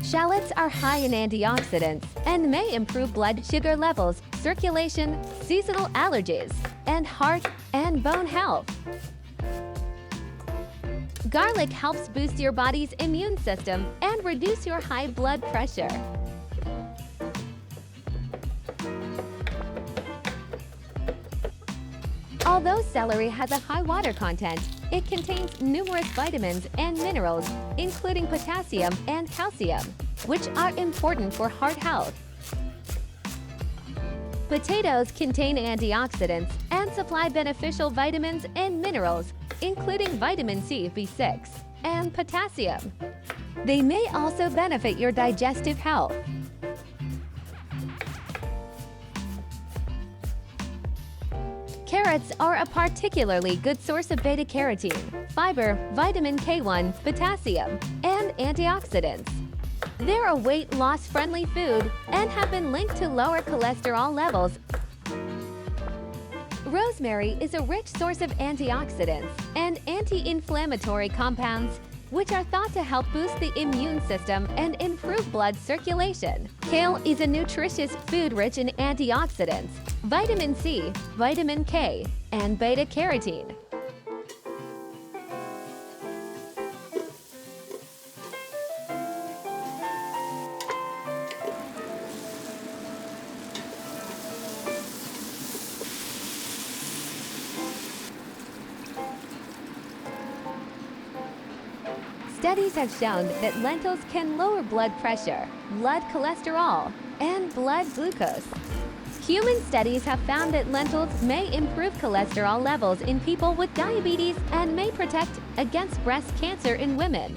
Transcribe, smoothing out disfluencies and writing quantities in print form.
Shallots are high in antioxidants and may improve blood sugar levels, circulation, seasonal allergies, and heart and bone health. Garlic helps boost your body's immune system and reduce your high blood pressure. Although celery has a high water content, it contains numerous vitamins and minerals, including potassium and calcium, which are important for heart health. Potatoes contain antioxidants and supply beneficial vitamins and minerals, including vitamin C, B6, and potassium. They may also benefit your digestive health. Carrots are a particularly good source of beta-carotene, fiber, vitamin K1, potassium, and antioxidants. They're a weight loss-friendly food and have been linked to lower cholesterol levels. Rosemary is a rich source of antioxidants and anti-inflammatory compounds, which are thought to help boost the immune system and improve blood circulation. Kale is a nutritious food rich in antioxidants, vitamin C, vitamin K, and beta-carotene. Studies have shown that lentils can lower blood pressure, blood cholesterol, and blood glucose. Human studies have found that lentils may improve cholesterol levels in people with diabetes and may protect against breast cancer in women.